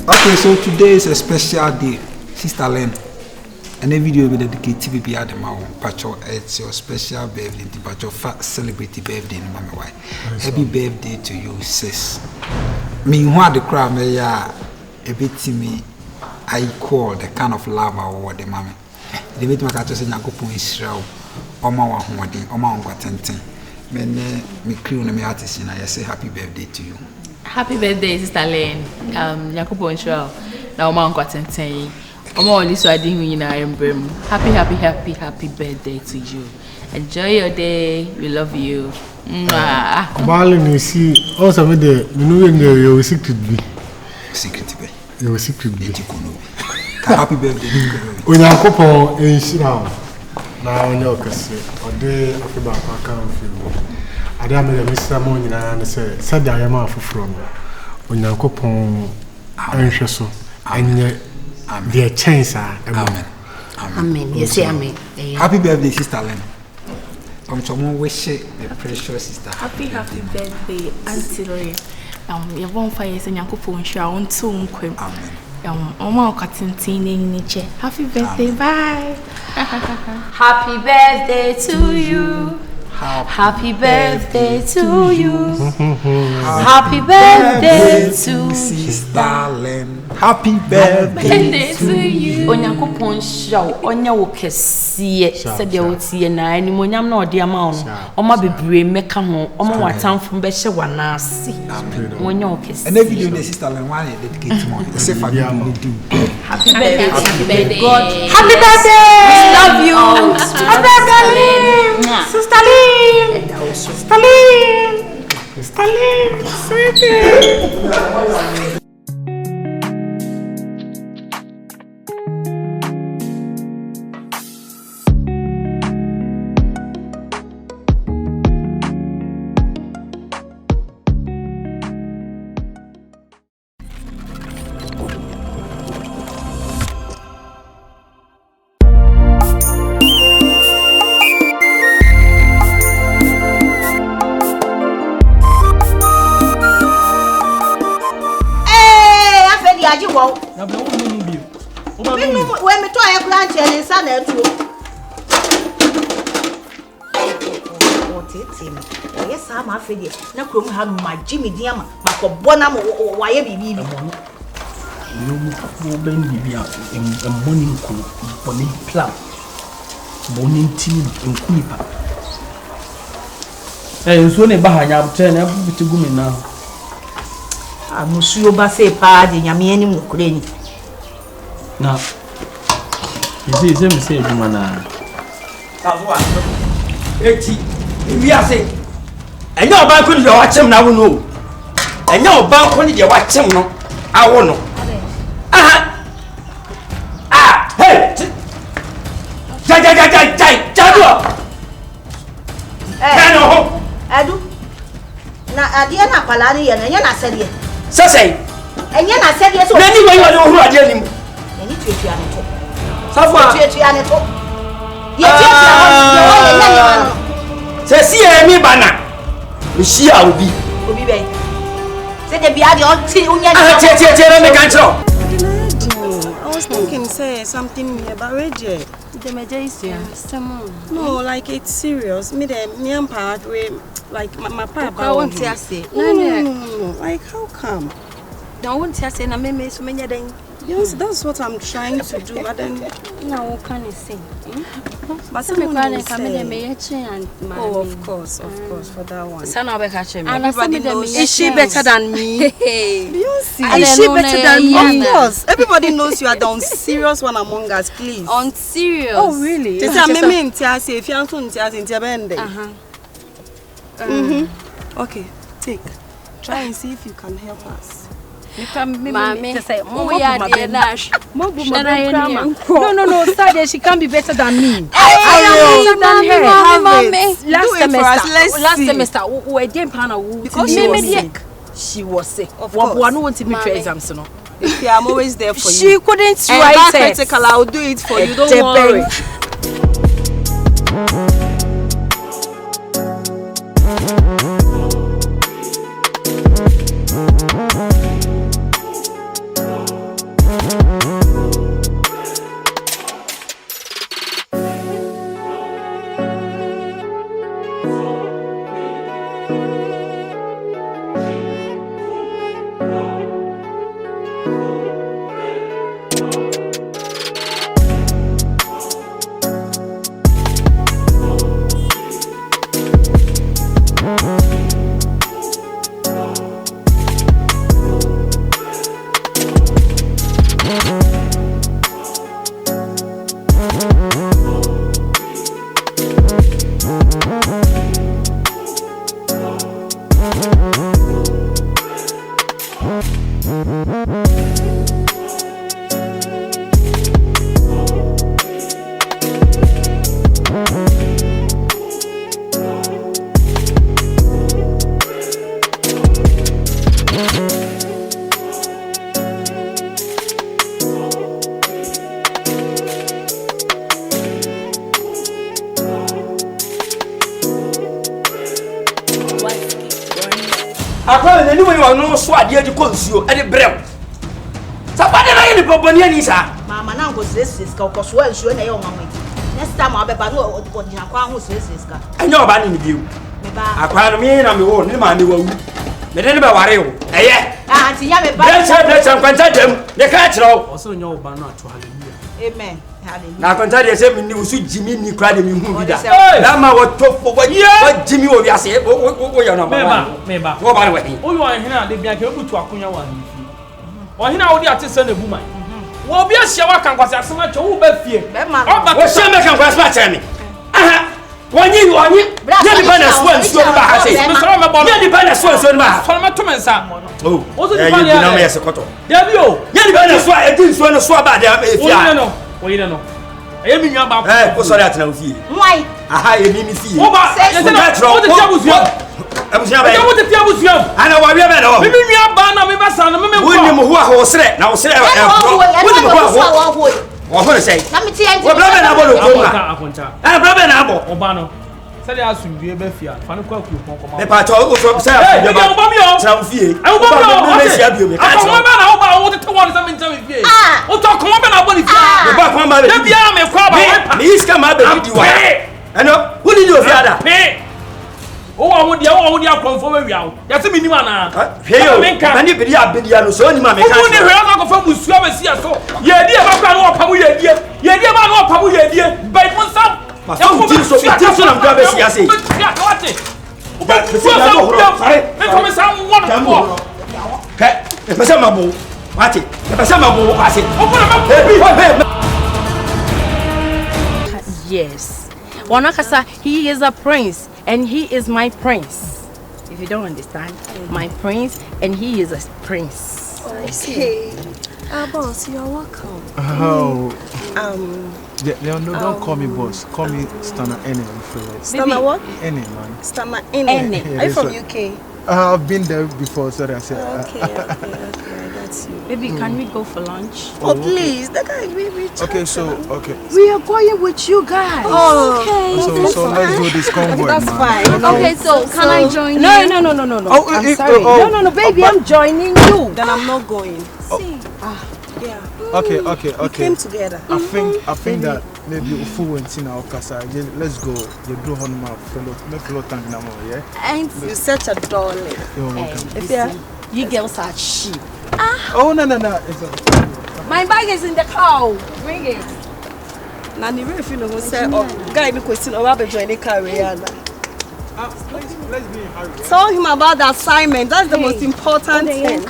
Okay, so today is a special day, Sister Len. And the video will be dedicated to be at the Mount Pacho. It's your special birthday, the Pacho celebrity birthday, Mama. Why? Happy birthday to you, sis. Me, what the crowd may a bit to me. I call the kind of love or the mammy. The bit my catcher saying, I go to Israel, or my wedding, or my uncle Tenting. Me crew and me artist, and I say happy birthday to you. Happy birthday, Sister Len. Yakubu Israel. Now, my uncle Tenting. Happy birthday to you. Enjoy your day. We love you. Marlon, you see, also with the you secret be. Secret be. You secret be. Happy birthday. When you couple in Shroud, now on your cassette, or day of about a count film. I damn it, Mr. Moon and said I am off from when you couple anxious so. And dear chance, amen. Amen. Yes, amen. Happy birthday, Sister Len. Come to more wish the precious sister. Happy birthday, Auntie Len. Your bonfire is in Yakubu Israel on Zoom. Amen. Happy birthday, bye. Happy birthday to you. Happy birthday to you. Happy birthday to Sister Len. Happy birthday to you. Onyankopon show onya wo kese said dey wotie na animonyam na ode ama ono oma bebre meka ho oma watamfo be hye wanase onya wo kese. And every day Sister Len one dedicate more. The safe do. Happy birthday. God. Happy birthday. We love you. Happy birthday. Sister Len. Sister Len. Sister Len. When me try a branch and son at you. Yes, I'm afraid. No, come have my Jimmy Diama, my Bonam, why a baby. No baby and morning cool, bonny plum, bonny tea and creeper. And soon a bahaya, I'm turning up to go now. I'm sure Basse party, Yammy Ukraine. Now, you see, let me say, Mana. That's what 80. We are saying, and your bank when you watch him now, no. And your bank when you watch him, no. I won't know. Hey, I do. Now, I didn't have Palani and I said it. So say, and yet I said yes. Anyway, you know who are dealing. Say, see me banner. We see how we be. Say the beard on tea. I was thinking, say something about Reggie. No, like it's serious. Me and part like my papa. I won't say. No. Like how come? Don't say na me so many days. Yes, that's what I'm trying to do, but then now what can you say? But someone will say, oh, of course, for that one. Everybody knows. Is she better than me? Is she better than me? Of course. Everybody knows you are the unserious one among us, please. Unserious? Oh, really? If you're okay, take. Try and see if you can help us. Mommy, to say, no, Sadia, she can't be better than me. I am better than her. Last semester, we didn't plan because she was sick. She was sick. Of course. One want to be exams, no. I'm always there for you. She couldn't write it. Critical, I'll do it for you. Don't worry. Akwa na ni we no so ade adi konsuo e de brem. Sapade na ye ni boboni ani sa. Mama na ngo sese ska ko so ansuo na ye o mama. Next time abeba no o dina kwa ho sese ska. Anya oba ni biu. Me ba. Akwa no me na me wo ni ma me wawu. Me de ne ba ware wo. Eye. Ah anti ya me ba. Blecha kwanta dem. Ne ka kire wo. O so nya oba no ato hallelujah. Amen. Hallelujah. Na kwanta de se me ni usu jimi ni kra de me hu bi da. Na ma wo tofo wo jimi wo bi ase. Wo ya no ba. Meba. Wo ba re we. O yo ahina de bia ke obutu akonya wa ni fi. Ohina wo di atese na bu man. Wo bi ahia wa kan kwase asema twa wo ba fie. Oba wo se me kan kwase ba kire me. Aha. Wonyi ye di bana so nsuo ba ha se. Ye di bana so nsuo ba ha. So ma to mensa. Oh. O so di bana ya. Na me yese koto. Debi o. Ye di bana so e di nsuo no so ba de efia. O yire no. Aye mi nwa ba. O sorry atena ofie. Why? Aha ye mi fie. O ba. Ye se na. O de tiabusia. Abusia ba. Ye wo de tiabusia. Ana wa wi ba na wo. Mi nwa ba na me ba sa na me me. Wonni mo ho a ho sere na wo sere e. Wonni mo ho a ho. Wo ho sei. Na me tie wo bla be na bo lo ko ma. Akonta. Ana bla be na abo. O ba no. Sele asundue be fia. Fa no kwa ku pon ko ma. Me pa cho o so say afie ba. Tra fie. E wo ba mi o. Me sia bio me ka cho. Akon ba na o ba wo te won se me ntam fie. O to kon ba na bo ni fie. Me ba kon ba be. Na bia me kwa ba. Me iska ma be di wa. Ano, who ni o fiada? Pe. O wa ho dia akonfo ba wia o. Ya se minima na. Hwe yo. Mani be dia no so ni ma me ka. Wo ni hwe na ko fa musua ba sia so. Ye die ba kwa no opamu ye die. Ye die ba no opamu ye die. Bai mun sam. Ma so ti so na mka be sia se. Ya ko ate. O ba Be sia na ho. Me ko me sam won ko. Ke, be sia ma bo. Ate. Be sia ma bo ase. O ko na ma. Yes. Wanakasa, he is a prince and he is my prince. If you don't understand, my prince and he is a prince. Okay. Boss, you're welcome. Oh. No, don't call me boss. Call me Stana Ene. Stana what? Ene, man. Stana Ene. Are you from UK? I've been there before, sorry I said. Okay, I got you. Baby, can we go for lunch? Oh, please. The guy, okay, so, okay. We are going with you guys. Oh, okay. So let's do this convoy, that's man. fine. Okay, so can I join you? No. Oh, I'm sorry. No, baby, I'm joining you. Then I'm not going. Yeah. Okay. We came together. I think that maybe Ufu went in our casa. Let's go. You do on my fellow tank now, yeah? And you're such a darling. You're welcome. If you girls are cheap. Oh, no. My bag is in the car. Bring it. Nani, if you know who said, guy, me question, or I'll be joining Rihanna. Let's be in hurry. Tell him about the assignment. That's the most important thing.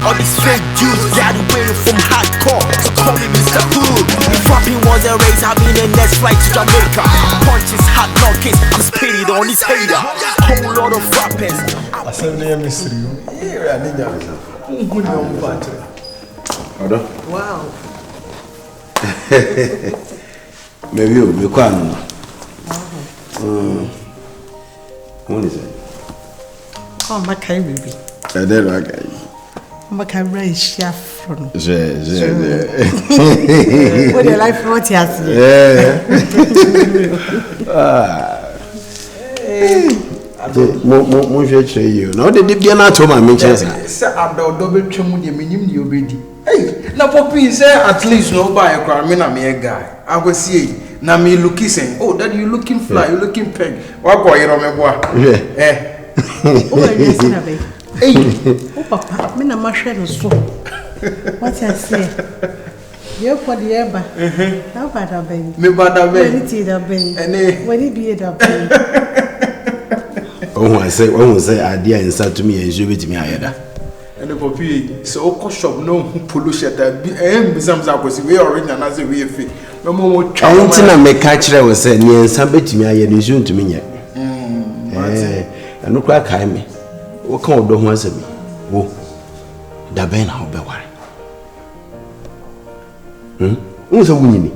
All these fake Jews got away from hardcore, so call me Mr. Hood. If rapping was a race, I'll be the next flight to Jamaica. Punches, hot knockers, I'm spitting on this hater. Whole lot of rappers. I said, name is Rio. Here, I need you. Odo. Wow. Maybe you can. What is it? Oh, my baby. I don't like it. My camera is chef. What do you like for what you have? Mo je you. No the bia na to ma me chance. Say ado double twemu de menim de obedi. Hey, na popi say at least no buy a car me na me guy. I go see na me looking saying, "Oh, daddy you looking fly, you looking peg." Wa go yero me boa. Oh, yes na be. Hey, oh papa, me na ma hwe no so. What I say? You for the eba. How bad that be? Me bad that be. When it that be. When it be that be. Oh, I say idea inside to me and you with me ayeda. And the popi so oko shop no polo shirt bi bizam za kwesi we original na say we fe. Me mo twa. Awon ti na me ka kire we say ni ensa betimi ayeda nsu ntumi nye. Anu kwa kai me. Wo kan odo ho asemi. Wo. Da ben na obeware. Unsa wunyini.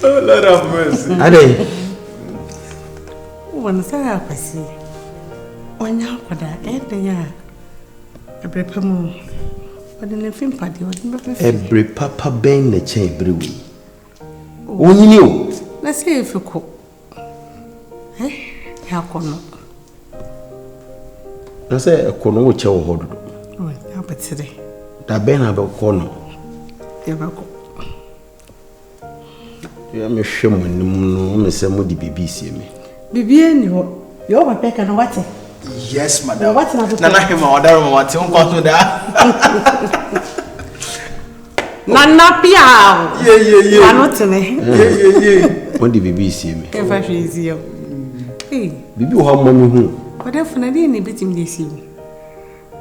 Oh Lord have mercy. Ade. When say akwasi. Onya kwada edenya. Ebrepemu. Ode ne fim padi ode be fe. Ebre papa ben na chen ebrewi. Onyini o. Na say efiko. Ya kono. Na say ekono wo che wo hododo. Oh, ya betire. Da ben na be kono. Ya bako. Ya me hwem nim no me se mo di bibi sie me. Bibi eni ho. Yo papa ka no wate. Yes, madam. What na na hema odaro mo wate on kwato da. Na pia. Ye. Anotene. Ye. Mo di bibi sie me. E fa hwezi yo. Eh. Bibi ho mo me hu. Whatever na dey ni bitim dey see.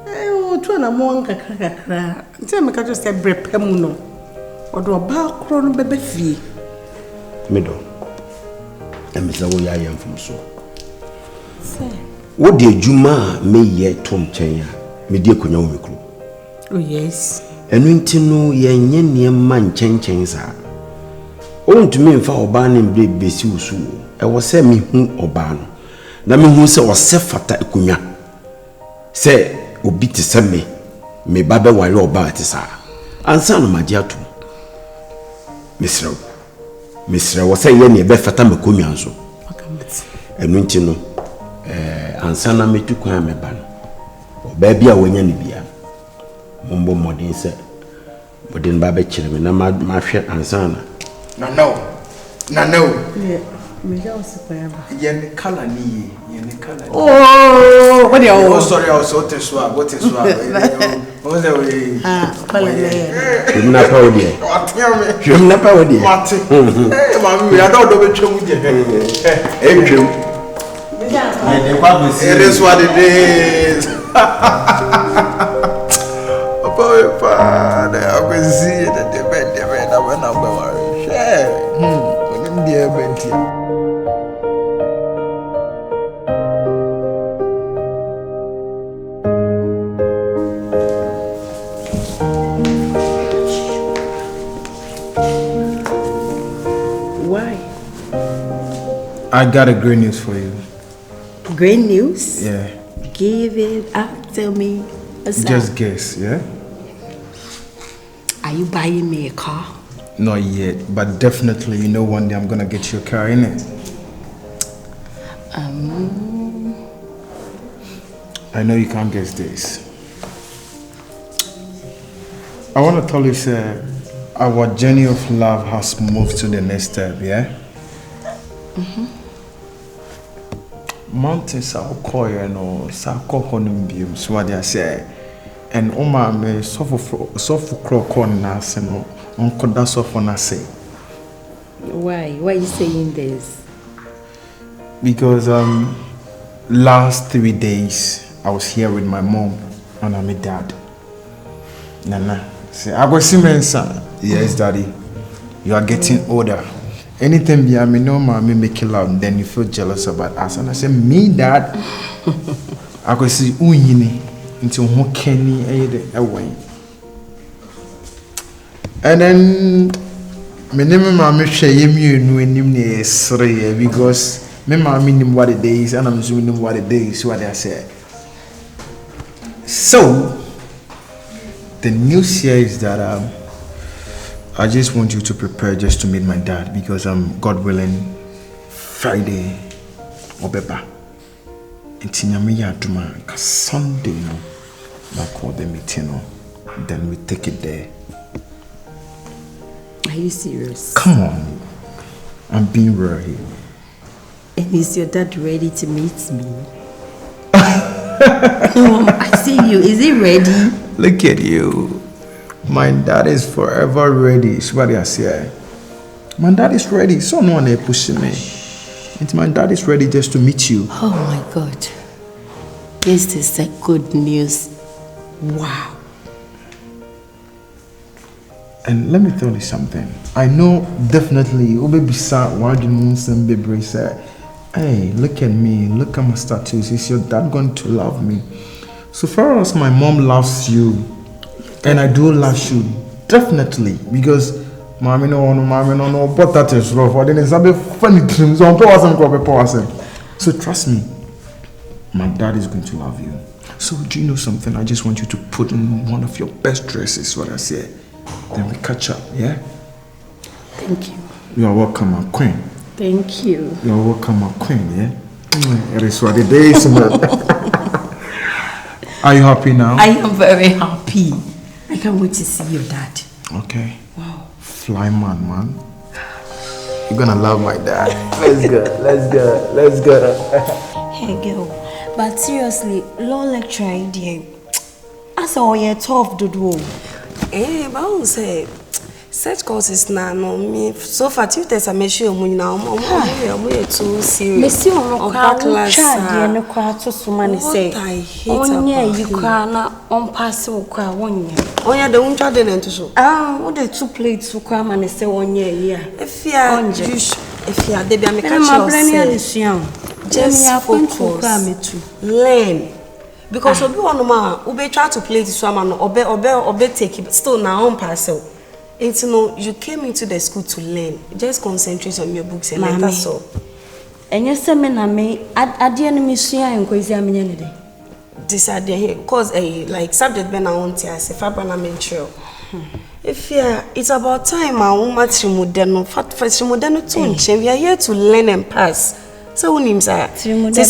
O to na mo kakra. Nti me ka just say brepam no. Odo ba kro no bebe fie. Me do. Em se wo ya yam fom so. Wo de adwuma me ye tom chen ya. Me de akonya wo mekru. Oh yes. Enu nti no ye nye niema nchen sa. O ntumi mfa oba ne mbre besi usu. E wo se me hu oba no. Na me hu se wo se fata akonya. Se obi te se me ba be wale oba te sa. Ansa no magye ato. Misra wo se ye ne be fata makonya nso. Enu nti no ansa na metu kwan me ba no. Oba bia wonya ne bia. Mombo modin se modin ba be kire me na ma hwe ansa na. No. Yeah. Me ja osipa ba. Ye ne color ni ye ne color. Oh, what you? Oh, sorry, I was so teswa. What is wa? What the way? Color le. Him na pa odi. Him na pa odi. Mate. Mami, we don't do betwemu je. Twem. It is what it is. Boy, father, I can see that the bed, I went up by share. When him dear Benty. Why? I got a great news for you. Great news? Yeah. Give it up. Tell me. Just guess, yeah? Are you buying me a car? Not yet, but definitely, you know, one day I'm gonna get you a car, innit? I know you can't guess this. I want to tell you, sir, our journey of love has moved to the next step, yeah? Mountains are quiet, you know, so what they say. And Oma me sofu crocon nas and uncle that's off on say. Why? Why are you saying this? Because last 3 days I was here with my mom and my dad. Nana. Say I go see Mansa. Yes, daddy. You are getting older. Anything be I know mommy make you loud, then you feel jealous about us. And I say, me dad, I go see Unyini. into who Kenny away. And then my name Mamma share you know him because my mammy knew what it is and I'm assuming what it is, what I said. So the news here is that I just want you to prepare just to meet my dad because God willing Friday or Beba. And Tinyamiya Duma Sunday no I call the meeting then we take it there. Are you serious? Come on. I'm being real here. And is your dad ready to meet me? I see you. Is he ready? Look at you. My dad is forever ready. It's what I say. My dad is ready. So no one pushing me. And my dad is ready just to meet you. Oh my God. This is a good news. Wow. And let me tell you something. I know definitely you will be sad why the Mansa baby said, hey, look at me, look at my status. Is your dad going to love me? So far as my mom loves you, and I do love you, definitely, because mommy no, but that is rough. I didn't say funny dreams. So trust me, my dad is going to love you. So do you know something? I just want you to put in one of your best dresses, what I say. Then we catch up, yeah? Thank you. You are welcome, my queen. Thank you. You are welcome, my queen, yeah? It is what it is, man. Are you happy now? I am very happy. I can't wait to see your dad. Okay. Wow. Fly man. You're gonna love my dad. Let's go. Hey girl, but seriously, law lecture idea. I saw you tough to do. But I will say, such courses now, no me. So far, tutors are measuring me now. I'm too serious. Messi on class. No crowd to someone say. I hate you can't on pass or cry 1 year. Oh, yeah, the one child didn't show. What the 2 plates to come and say 1 year. If you are, they be a just focus. Learn. Because obi one ma ube try to play this one obe take it still now on parcel. It's you came into the school to learn. Just concentrate on your books and that's all. And you say me na me adie no me sua enkwezi amenya ne de. This idea here cause like subject be na won tia se fa bana mentrel. If it's about time I want matrimu no matrimu no to nche we are here to learn and pass. So when him say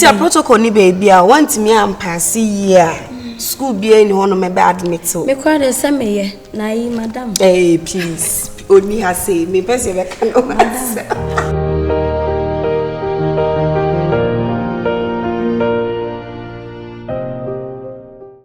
a protocol ni baby I want me am pass here school be any one me be admit so me call the same ye na yi madam please only has say me person we can